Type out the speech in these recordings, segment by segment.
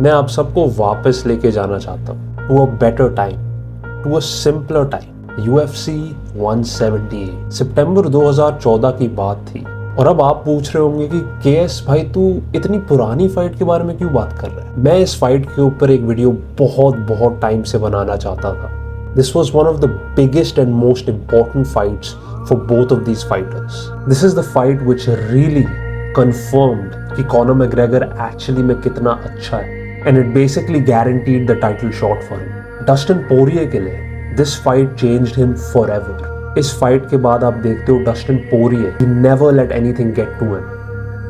मैं आप सबको वापस लेके जाना चाहता हूँ to a better time, to a simpler time. UFC 178 सितंबर 2014 की बात थी। और अब आप पूछ रहे होंगे कि केएस भाई तू इतनी पुरानी फाइट के बारे में क्यों बात कर रहा है। मैं इस फाइट के ऊपर एक वीडियो बहुत टाइम से बनाना चाहता था। This was one of the biggest and most important fights for both of these fighters. This is the fight which really confirmed कि Conor McGregor actually में कितना अच्छा है, and it basically guaranteed the title shot for him. Dustin Poirier के लिए this fight changed him forever. इस fight के बाद आप देखते हो Dustin Poirier, he never let anything get to him.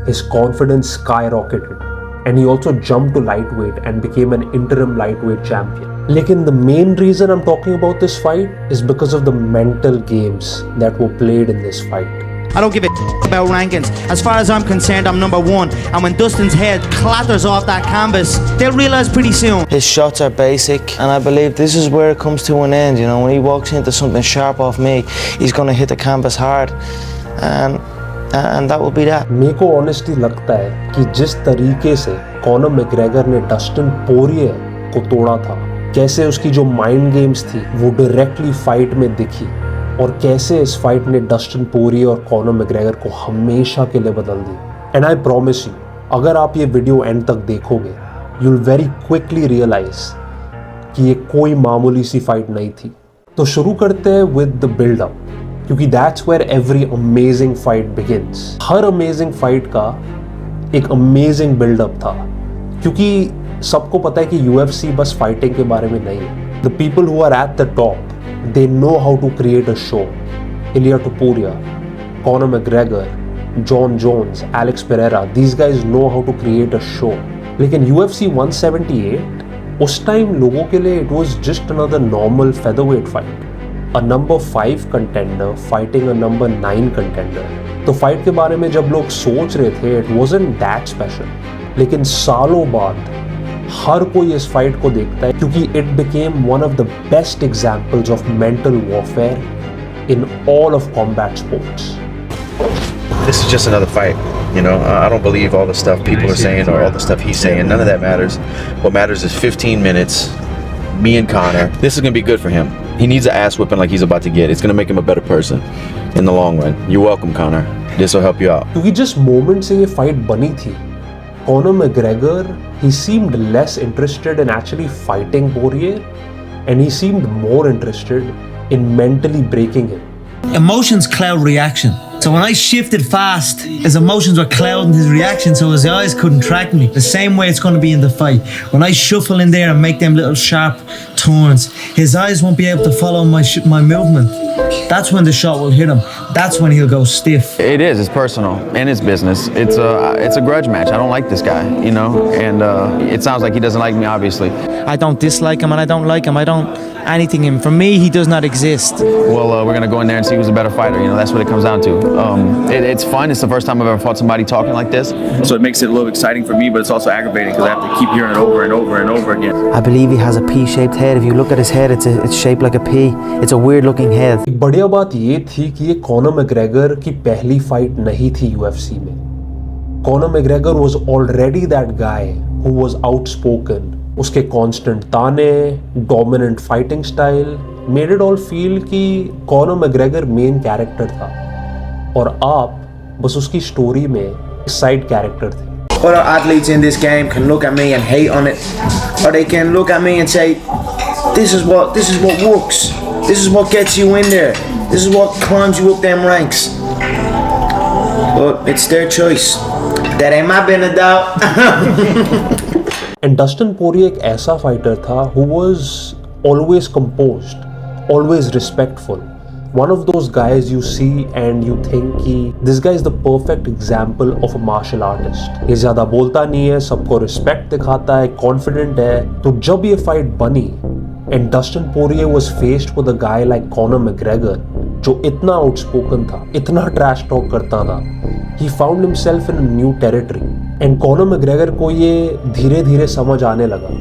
His confidence skyrocketed, and he also jumped to lightweight and became an interim lightweight champion. लेकिन the main reason I'm talking about this fight is because of the mental games that were played in this fight. I don't give a about rankings. As far as I'm concerned, I'm number one. And when Dustin's head clatters off that canvas, they'll realize pretty soon. His shots are basic, and I believe this is where it comes to an end. You know, when he walks into something sharp off me, he's going to hit the canvas hard, and that will be that. मेरे को honestly लगता है कि जिस तरीके से Conor McGregor ने Dustin Poirier को तोड़ा था, कैसे उसकी जो माइंड गेम्स थी वो डायरेक्टली फाइट में दिखी, और कैसे इस फाइट ने डस्टिन पोरियर और कॉनर मैग्रेगर को हमेशा के लिए बदल दी। एंड आई प्रॉमिस यू, अगर आप ये वीडियो एंड तक देखोगे, you will very quickly realize कि ये कोई मामूली सी फाइट नहीं थी। तो शुरू करते हैं विद द बिल्डअप, क्योंकि that's where every amazing fight begins. हर अमेजिंग फाइट का एक अमेजिंग बिल्डअप था, क्योंकि सबको पता है कि UFC बस फाइटिंग के बारे में नहीं है। The people who are at the top, they know how to create a show. Ilia Topuria, Conor McGregor, Jon Jones, Alex Pereira, these guys know how to create a show. लेकिन UFC 178 उस time लोगों के लिए it was just another normal featherweight fight, a number 5 contender fighting a number 9 contender. तो fight के बारे में जब लोग सोच रहे थे, इट वाजंट दैट स्पेशल। लेकिन सालों बाद हर कोई इस फाइट को देखता है, क्योंकि it became one of the best examples of mental warfare in all of combat sports. This is just another fight, you know. I don't believe all the stuff people are saying or all the stuff he's saying. None of that matters. What matters is 15 minutes, me and Conor. This is going to be good for him. He needs an ass whipping like he's about to get. It's going to make him a better person in the long run. You're welcome, Conor. This will help you out. क्योंकि जिस moment से ये fight बनी थी, Conor McGregor, he seemed less interested in actually fighting Poirier, and he seemed more interested in mentally breaking him. Emotions cloud reaction. So when I shifted fast, his emotions were clouding his reaction, so his eyes couldn't track me. The same way it's going to be in the fight. When I shuffle in there and make them little sharp turns, his eyes won't be able to follow my movement. That's when the shot will hit him. That's when he'll go stiff. It is. It's personal and it's business. It's a grudge match. I don't like this guy, you know, and it sounds like he doesn't like me, obviously. I don't dislike him and I don't like him. I don't anything him. For me, he does not exist. Well, we're gonna go in there and see who's a better fighter. You know, that's what it comes down to. It's fun. It's the first time I've ever fought somebody talking like this, so it makes it a little exciting for me, but it's also aggravating because I have to keep hearing it over and over and over again. I believe he has a P-shaped head. If you look at his head, it's shaped like a P. It's a weird-looking head. एक बढ़िया बात ये थी कि ये Connor McGregor की पहली fight नहीं थी UFC में। Conor McGregor was already that guy who was outspoken. उसके कांस्टेंट ताने, dominant fighting style made it all feel कि कॉनर मैग्रेगर मेन कैरेक्टर था, और आप बस उसकी स्टोरी में साइड कैरेक्टर थे। Other athletes in this game can look at me and hate on it, or they can look at me and say, this is what works. This is what gets you in there. This is what climbs you up them ranks. But it's their choice. That ain't my Benadal. And Dustin Poirier एक ऐसा fighter था who was always composed, always respectful. One of those guys you see and you think कि this guy is the perfect example of a martial artist. ये ज़्यादा बोलता नहीं है, सबको रिस्पेक्ट दिखाता है, कॉन्फिडेंट है। तो जब ये फाइट बनी and Dustin Poirier was faced with a guy like Conor McGregor, जो इतना आउटस्पोकन था, इतना ट्रैश टॉक करता था, he found himself in a new territory. And Conor McGregor को ये धीरे धीरे समझ आने लगा।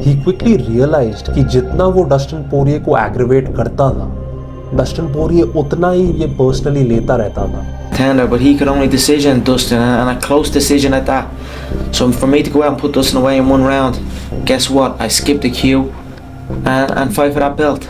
He quickly realized कि जितना वो डस्टिन पोरियर को एग्रीवेट करता था, डस्टिन पोरियर उतना ही ये पर्सनली लेता रहता था। Tender, but he could only decision Dustin, and a close decision at that. So for me to go out and put Dustin away in one round, guess what? I skipped the queue and fight for that belt.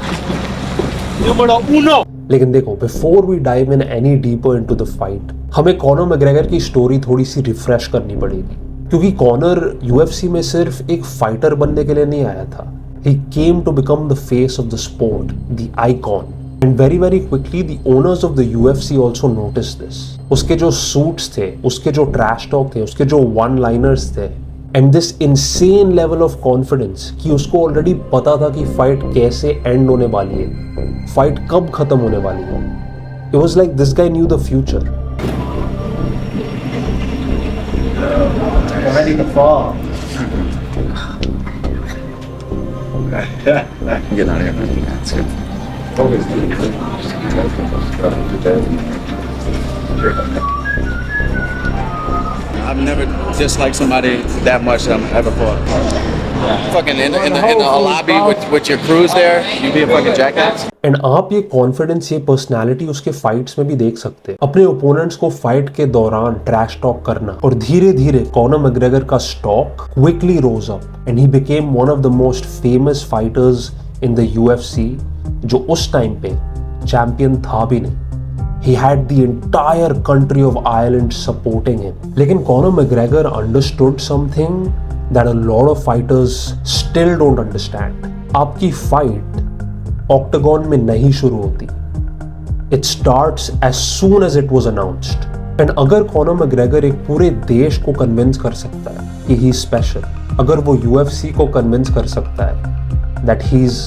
लेकिन देखो, before we dive in any deeper into the fight, हमें Conor McGregor की story थोड़ी सी refresh करनी पड़ेगी, क्योंकि Connor UFC में सिर्फ एक फाइटर बनने के लिए नहीं आया था. He came to become the face of the sport, the icon. And very very quickly the owners of the UFC also noticed this. उसके जो suits थे, उसके जो trash talk थे, उसके जो one-liners थे, and this insane level of confidence कि उसको already पता था कि fight कैसे end होने वाली है, fight कब खत्म होने वाली है. It was like this guy knew the future. Ready to fall. I'm getting out of here, man. That's good. I've never disliked somebody that much that I've ever fought. Fucking in a lobby with your crews there, you be a fucking jackass. And आप ये confidence, ये personality उसके fights में भी देख सकते हैं. अपने ओपोनेंट्स को फाइट के दौरान ट्रैश टॉक करना, और धीरे धीरे कॉनर मैग्रेगर का stock quickly rose up and he became one of the most famous fighters in the UFC, जो उस टाइम पे चैंपियन था भी नहीं. He had the entire country of Ireland supporting him. लेकिन Conor McGregor understood something that a lot of fighters still don't understand. आपकी fight octagon में नहीं शुरू होती. It starts as soon as it was announced. And अगर Conor McGregor एक पूरे देश को कन्विंस कर सकता है कि he is special, अगर वो UFC को कन्विंस कर सकता है that he is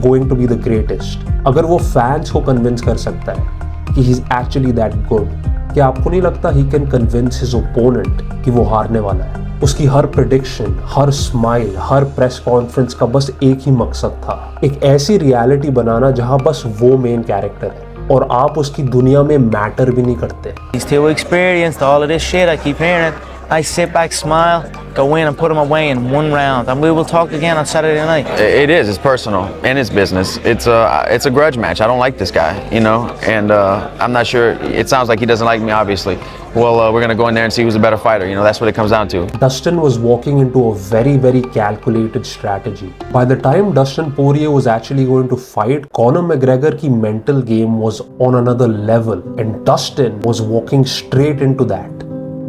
going to be the greatest, अगर वो फैंस को कन्विंस कर सकता है कि he is actually that good, क्या आपको नहीं लगता he can convince his opponent कि वो हारने वाला है? उसकी हर प्रेडिक्शन, हर स्माइल, हर प्रेस कॉन्फ्रेंस का बस एक ही मकसद था, एक ऐसी रियलिटी बनाना जहां बस वो मेन कैरेक्टर है और आप उसकी दुनिया में मैटर भी नहीं करते. He's too experienced, all of this shit, I keep hearing it. I sit back, smile, go in and put him away in one round, and we will talk again on Saturday night. It is. It's personal and it's business. It's a grudge match. I don't like this guy, you know, and I'm not sure. It sounds like he doesn't like me, obviously. Well, we're gonna go in there and see who's a better fighter. You know, that's what it comes down to. Dustin was walking into a very, very calculated strategy. By the time Dustin Poirier was actually going to fight, Conor McGregor की mental game was on another level, and Dustin was walking straight into that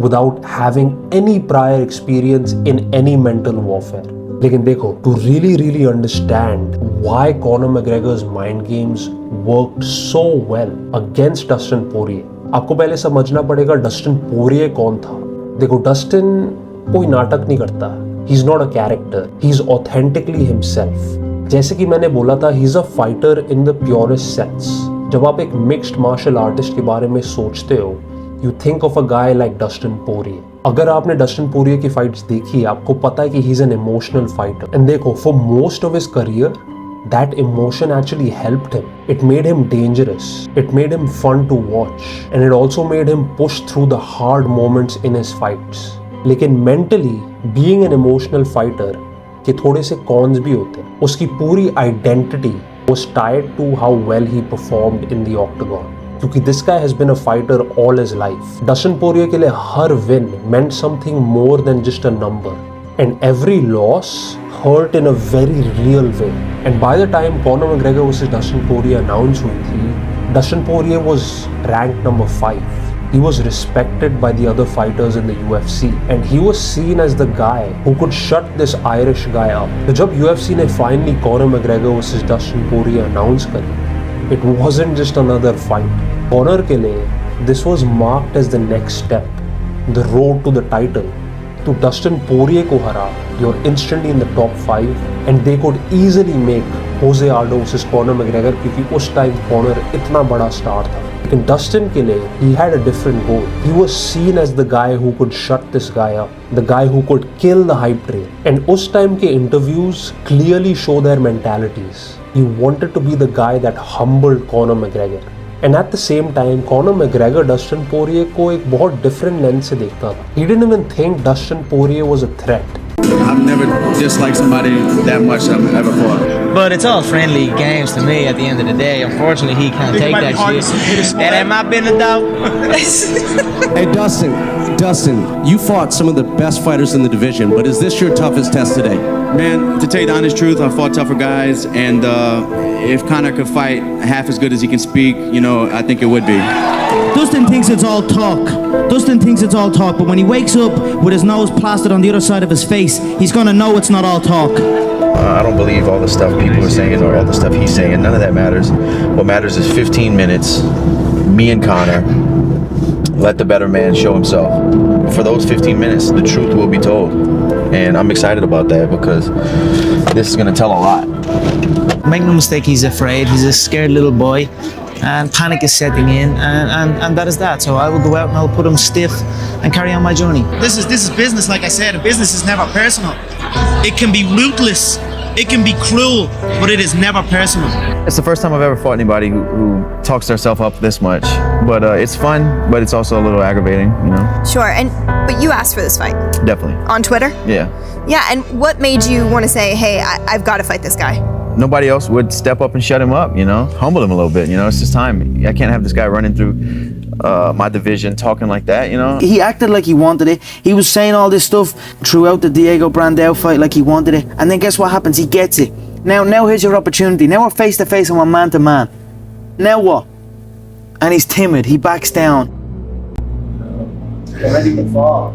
without having any prior experience in any mental warfare. लेकिन देखो, to really understand why Conor McGregor's mind games worked so well against Dustin Poirier, आपको पहले समझना पड़ेगा Dustin पोरिये कौन था. देखो, Dustin कोई नाटक नहीं करता. He's not a character. He's authentically himself. जैसे कि मैंने बोला था, he's a fighter in the purest sense. जब आप एक मिक्स्ड मार्शल आर्टिस्ट के बारे में सोचते हो, you think of a guy like Dustin Poirier. अगर आपने डस्टिन पोरिये की फाइट्स देखी, आपको पता है कि he's an emotional fighter. And देखो, for most of his career, that emotion actually helped him. It made him dangerous. It made him fun to watch. And it also made him push through the hard moments in his fights. लेकिन mentally, being an emotional fighter के थोड़े से cons भी होते हैं. उसकी पूरी identity was tied to how well he performed in the octagon. क्योंकि this guy has been a fighter all his life. Dustin Poirier के लिए हर win meant something more than just a number. And every loss hurt in a very real way. And by the time Conor McGregor versus Dustin Poirier announced हुई थी, Dustin Poirier was ranked number 5. He was respected by the other fighters in the UFC, and he was seen as the guy who could shut this Irish guy up. तो जब UFC ने finally Conor McGregor versus Dustin Poirier announce करी, it wasn't just another fight. Conor के लिए this was marked as the next step, the road to the title. तो Dustin पोरिये को हरा, you're instantly in the top 5, and they could easily make Jose Aldo versus Conor McGregor, क्योंकि उस time Connor इतना बड़ा star था. लेकिन Dustin के लिए he had a different goal. He was seen as the guy who could shut this guy up, the guy who could kill the hype train. And उस time के interviews clearly show their mentalities. He wanted to be the guy that humbled Conor McGregor. And at the same time, Conor McGregor Dustin Poirier को एक बहुत different lens से देखता था. He didn't even think Dustin Poirier was a threat. I've never disliked somebody that much I've ever fought. But it's all friendly games to me at the end of the day. Unfortunately, he can't take that shit. That ain't my business, though. Hey, Dustin, you fought some of the best fighters in the division, but is this your toughest test today? Man, to tell you the honest truth, I fought tougher guys, and if Conor could fight half as good as he can speak, you know, I think it would be. Dustin thinks it's all talk. But when he wakes up with his nose plastered on the other side of his face, he's gonna know it's not all talk. I don't believe all the stuff people are saying or all the stuff he's saying. None of that matters. What matters is 15 minutes, me and Conor. Let the better man show himself. For those 15 minutes, the truth will be told. And I'm excited about that because this is going to tell a lot. Make no mistake, he's afraid. He's a scared little boy. And panic is setting in. And that is that. So I will go out and I'll put him stiff and carry on my journey. This is business, like I said. Business is never personal. It can be ruthless. It can be cruel, but it is never personal. It's the first time I've ever fought anybody who talks themselves up this much. But it's fun, but it's also a little aggravating, you know? Sure, but you asked for this fight. Definitely. On Twitter? Yeah. Yeah, and what made you want to say, hey, I've got to fight this guy? Nobody else would step up and shut him up, you know? Humble him a little bit, you know? It's just time. I can't have this guy running through my division talking like that, you know? He acted like he wanted it. He was saying all this stuff throughout the Diego Brandao fight like he wanted it. And then guess what happens? He gets it. Now here's your opportunity. Now we're face to face and we're man to man. Now what? And he's timid. He backs down. Ready to fall.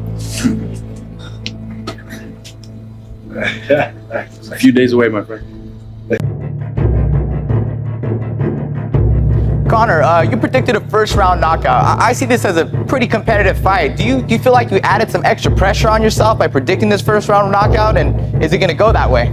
A few days away, my friend. Conor, you predicted a first-round knockout. I see this as a pretty competitive fight. Do you feel like you added some extra pressure on yourself by predicting this first-round knockout, and is it going to go that way?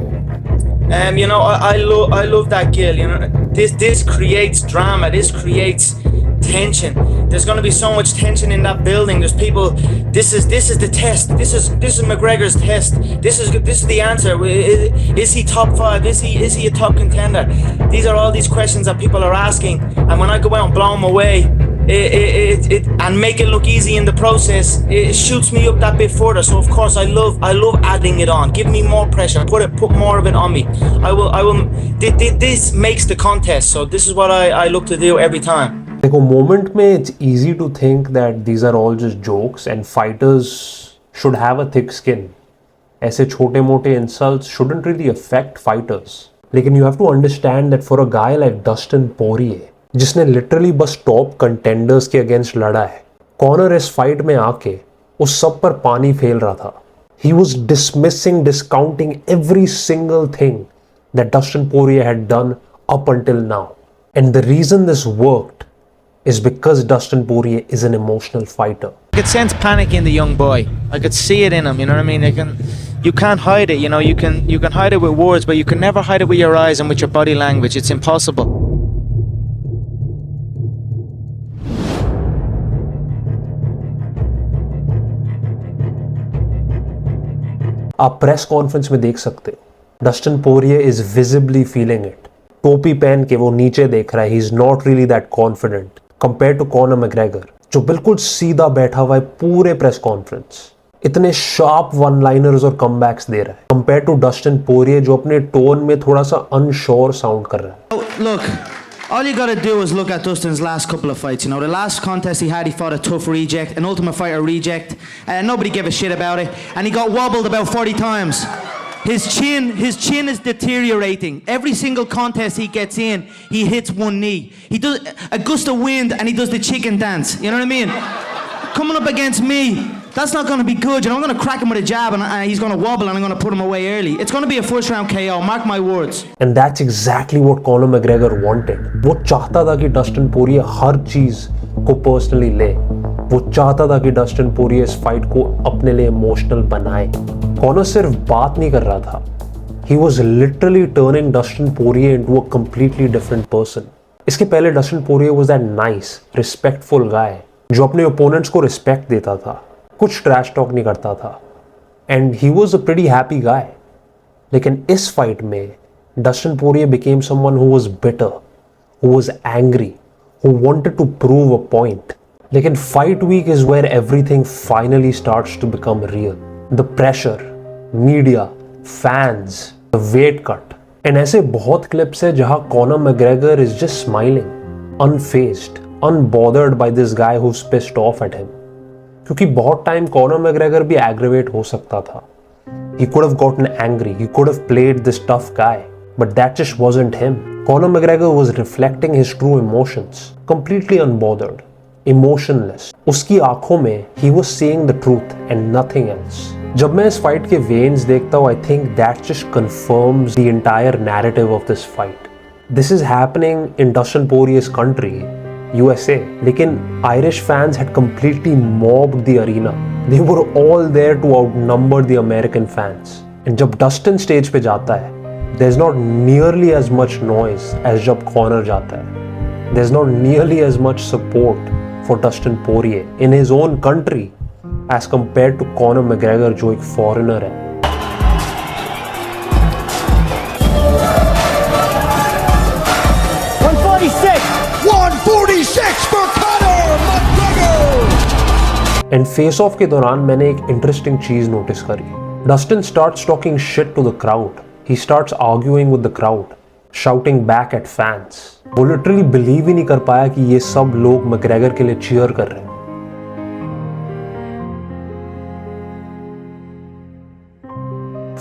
You know, I love that, Gil. You know, this creates drama. This creates tension. There's going to be so much tension in that building. There's people. This is the test. This is McGregor's test. This is the answer. Is he top 5? Is he a top contender? These are all these questions that people are asking. And when I go out and blow them away, and make it look easy in the process, it shoots me up that bit further. So of course I love adding it on. Give me more pressure. Put more of it on me. I will. This makes the contest. So this is what I look to do every time. देखो moment में it's easy to think that these are all just jokes and fighters should have a thick skin. ऐसे छोटे मोटे insults shouldn't really affect fighters. लेकिन you have to understand that for a guy like Dustin Poirier, जिसने literally बस top contenders के against लड़ा है, Connor इस fight में आके उस सब पर पानी फेल रहा था. He was discounting every single thing that Dustin Poirier had done up until now. And the reason this worked is because Dustin Poirier is an emotional fighter. I could sense panic in the young boy. I could see it in him, you know what I mean? You can't hide it, you know, you can hide it with words, but you can never hide it with your eyes and with your body language. It's impossible. आप press conference में देख सकते हो Dustin Poirier is visibly feeling it. टोपी पहन के वो नीचे देख रहा है. He is not really that confident compare to Conor McGregor जो बिल्कुल सीधा बैठा हुआ है पूरे प्रेस कॉन्फ्रेंस. इतने शार्प वन लाइनर्स और कमबैक्स दे रहा है कंपेयर टू डस्टिन पोरियर जो अपने टोन में थोड़ा सा अनश्योर साउंड कर रहा है. Look, all you gotta do is look at Dustin's last couple of fights. You know, the last contest he had, he fought a tough reject, an Ultimate Fighter reject, and nobody gave a shit about it. And he got wobbled about 40 times. His chin is deteriorating. Every single contest he gets in, he hits one knee. He does a gust of wind and he does the chicken dance. You know what I mean? Coming up against me, that's not going to be good. You know, I'm going to crack him with a jab and he's going to wobble and I'm going to put him away early. It's going to be a first round KO, mark my words. And that's exactly what Conor McGregor wanted. वो चाहता था कि Dustin Poirier हर चीज को personally ले. वो चाहता था कि डस्टिन पोरियर इस फाइट को अपने लिए इमोशनल बनाए. कॉनर सिर्फ बात नहीं कर रहा था. He was literally turning Dustin Poirier into a completely different person. इसके पहले Dustin Poirier was that nice, respectful guy जो अपने ओपोनेंट्स को रिस्पेक्ट देता था, कुछ ट्रैश टॉक नहीं करता था. And he was a pretty happy guy. लेकिन इस फाइट में Dustin Poirier became someone who was bitter, who was angry, who wanted to prove a point. लेकिन fight week is where everything finally starts to become real. The pressure, media, fans, the weight cut, and ऐसे बहुत clips है जहां Conor McGregor is just smiling, unfazed, unbothered by this guy who's pissed off at him. क्योंकि बहुत time Conor McGregor भी aggravate हो सकता था. He could have gotten angry, he could have played this tough guy, but that just wasn't him. Conor McGregor was reflecting his true emotions, completely unbothered, emotionless. उसकी आंखों में he was seeing the truth and nothing else. जब मैं इस fight के veins देखता हूँ, I think that just confirms the entire narrative of this fight. This is happening in Dustin Poirier's country, USA. लेकिन Irish fans had completely mobbed the arena. They were all there to outnumber the American fans. And जब Dustin stage पे जाता है, there's not nearly as much noise as जब Conor जाता है. There's not nearly as much support for Dustin Poirier in his own country as compared to Conor McGregor जो एक foreigner है. एंड फेस ऑफ के दौरान मैंने एक इंटरेस्टिंग चीज नोटिस करी. Dustin starts talking shit to the crowd. He starts arguing with the crowd, shouting back at fans. वो लिटरली बिलीव ही नहीं कर पाया कि ये सब लोग मैग्रेगर के लिए चीयर कर रहे हैं.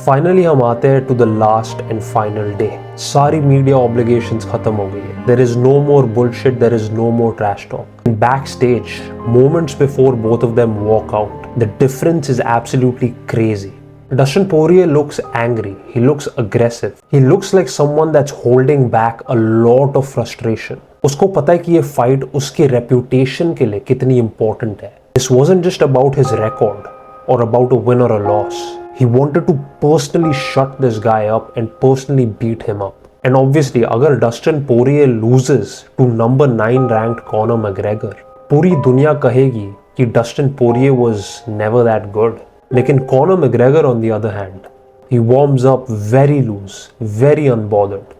फाइनली हम आते हैं to the last and final day. सारी मीडिया ऑब्लिगेशंस खत्म हो गई है. There is no more bullshit, there is no more trash talk. Backstage, moments before both of them walk out, the difference is absolutely crazy. Dustin Poirier looks angry, he looks aggressive, he looks like someone that's holding back a lot of frustration. उसको पता है कि ये fight उसके reputation के लिए कितनी important है. This wasn't just about his record or about a win or a loss. He wanted to personally shut this guy up and personally beat him up. And obviously, अगर Dustin Poirier loses to number 9 ranked Conor McGregor, पूरी दुनिया कहेगी कि Dustin Poirier was never that good. लेकिन Conor McGregor on the other hand, he warms up very loose, very unbothered.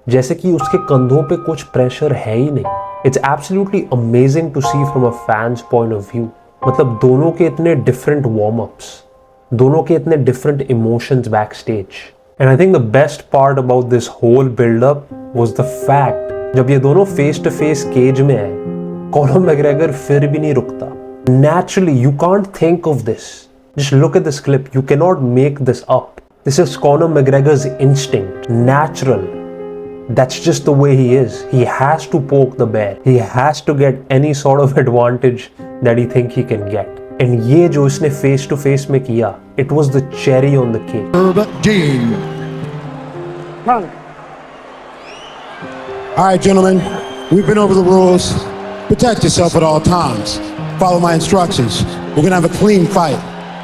जैसे कि उसके कंधों पे कुछ प्रेशर है ही नहीं. It's absolutely amazing to see from a fan's point of view. मतलब दोनों के इतने different warm-ups, दोनों के इतने different emotions backstage. And I think the best part about this whole build-up was the fact जब ये दोनों face to face cage में है, Conor McGregor फिर भी नहीं रुकता. Naturally, you can't think of this. Just look at this clip. You cannot make this up. This is Conor McGregor's instinct, natural. That's just the way he is. He has to poke the bear. He has to get any sort of advantage that he think he can get. And ये जो इसने face to face में किया, it was the cherry on the cake. All right, gentlemen, we've been over the rules. Protect yourself at all times. Follow my instructions. We're gonna have a clean fight.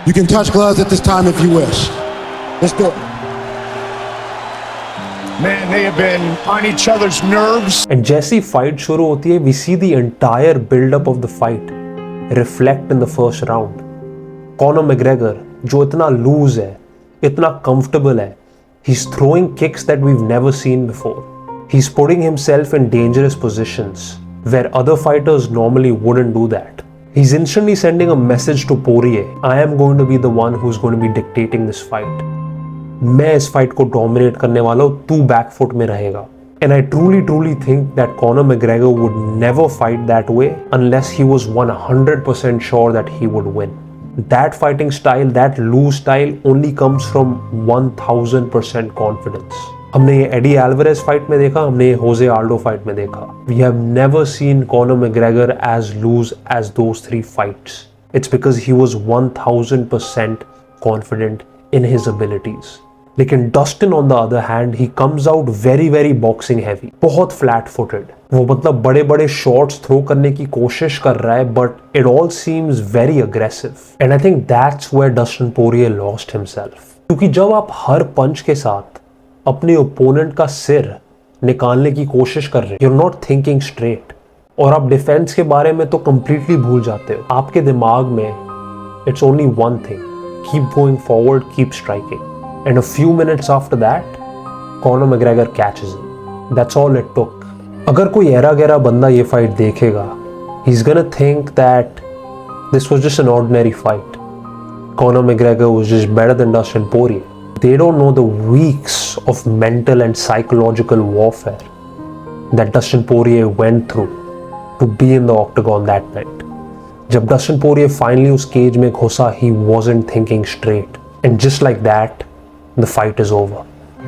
You can touch gloves at this time if you wish. Let's do it. Man, they have been on each other's nerves. And जैसी fight शुरू होती है, we see the entire build-up of the fight reflect in the first round. Conor McGregor, जो इतना loose है, इतना comfortable है, he's throwing kicks that we've never seen before. He's putting himself in dangerous positions where other fighters normally wouldn't do that. He's instantly sending a message to Poirier, I am going to be the one who's going to be dictating this fight. मैं इस fight को dominate करने वाला हूँ, तू back foot में रहेगा. And I truly think that Conor McGregor would never fight that way unless he was 100% sure that he would win. That fighting style, that loose style only comes from 1000% confidence. हमने ये AD Alvarez fight में देखा, हमने ये होजे Aldo fight में देखा. We have never seen Conor McGregor as loose as those 3 fights. It's because he was 1000% confident in his abilities. लेकिन Dustin on the other hand, he comes out very boxing heavy, बहुत flat footed. वो मतलब बड़े बड़े shots throw करने की कोशिश कर रहा है, but it all seems very aggressive. And I think that's where Dustin Poirier lost himself. क्योंकि जब आप हर पंच के साथ अपने ओपोनेंट का सिर निकालने की कोशिश कर रहे हैं, you are not thinking straight, और आप डिफेंस के बारे में तो कंप्लीटली भूल जाते हो. आपके दिमाग में it's only one thing, keep going forward, keep striking. And a few minutes after that, Conor McGregor catches him. That's all it took. अगर कोई ऐरा गैरा बंदा ये फाइट देखेगा, he's gonna think that this was just an ordinary fight. Conor McGregor was just better than Dustin Poirier. They don't know the weeks of mental and psychological warfare that Dustin Poirier went through to be in the octagon that night. जब Dustin Poirier finally उस cage में घुसा, he wasn't thinking straight. And just like that, the fight is over.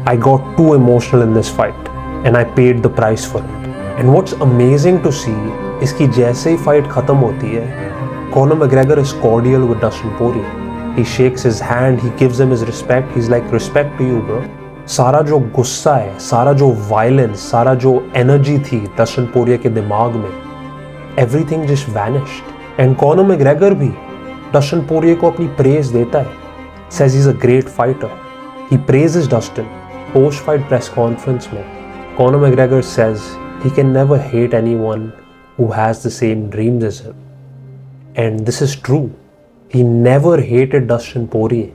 I got too emotional in this fight and I paid the price for it. And what's amazing to see is कि जैसे ही fight खत्म होती है, Conor McGregor is cordial with Dustin Poirier. He shakes his hand, he gives him his respect. He's like, respect to you, bro. सारा जो गुस्सा है, सारा जो violence, सारा जो energy थी Dustin Poirier के दिमाग में, everything just vanished. And Conor McGregor भी Dustin Poirier को अपनी praise देता है. Says he's a great fighter. He praises Dustin. Post-fight press conference में Conor McGregor says he can never hate anyone who has the same dreams as him. And this is true. He never hated Dustin Poirier.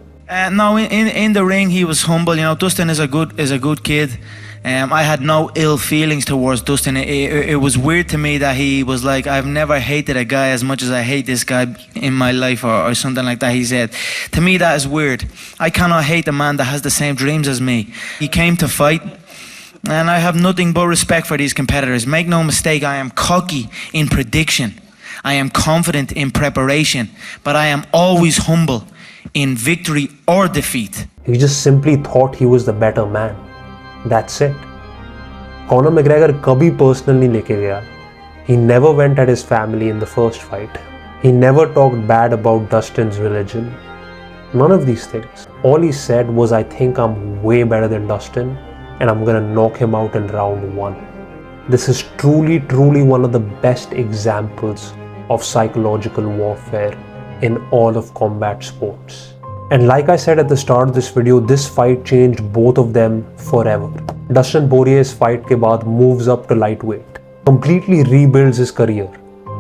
No, in the ring he was humble. You know, Dustin is a good kid. I had no ill feelings towards Dustin. It was weird to me that he was like, I've never hated a guy as much as I hate this guy in my life, or something like that. He said, to me that is weird. I cannot hate a man that has the same dreams as me. He came to fight, and I have nothing but respect for these competitors. Make no mistake, I am cocky in prediction. I am confident in preparation, but I am always humble in victory or defeat. He just simply thought he was the better man. That's it. Conor McGregor कभी personally लेके गया. He never went at his family in the first fight. He never talked bad about Dustin's religion. None of these things. All he said was, I think I'm way better than Dustin and I'm gonna knock him out in round 1. This is truly one of the best examples of psychological warfare in all of combat sports. And like I said at the start of this video, this fight changed both of them forever. Dustin Poirier's fight के बाद moves up to lightweight, completely rebuilds his career.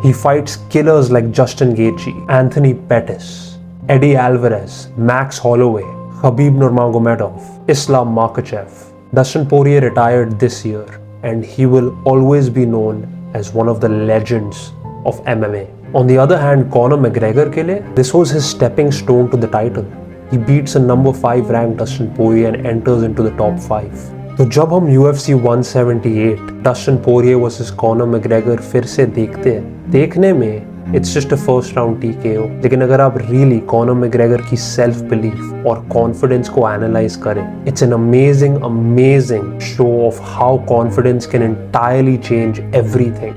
He fights killers like Justin Gaethje, Anthony Pettis, Eddie Alvarez, Max Holloway, Khabib Nurmagomedov, Islam Makhachev. Dustin Poirier retired this year and he will always be known as one of the legends of MMA. On the other hand, Conor McGregor के लिए, this was his stepping stone to the title. He beats a number 5 ranked Dustin Poirier and enters into the top 5. तो जब हम UFC 178 Dustin Poirier vs Conor McGregor फिर से देखते हैं, देखने में it's just a first round TKO. लेकिन अगर आप really Conor McGregor की self belief और confidence को analyze करें, it's an amazing show of how confidence can entirely change everything.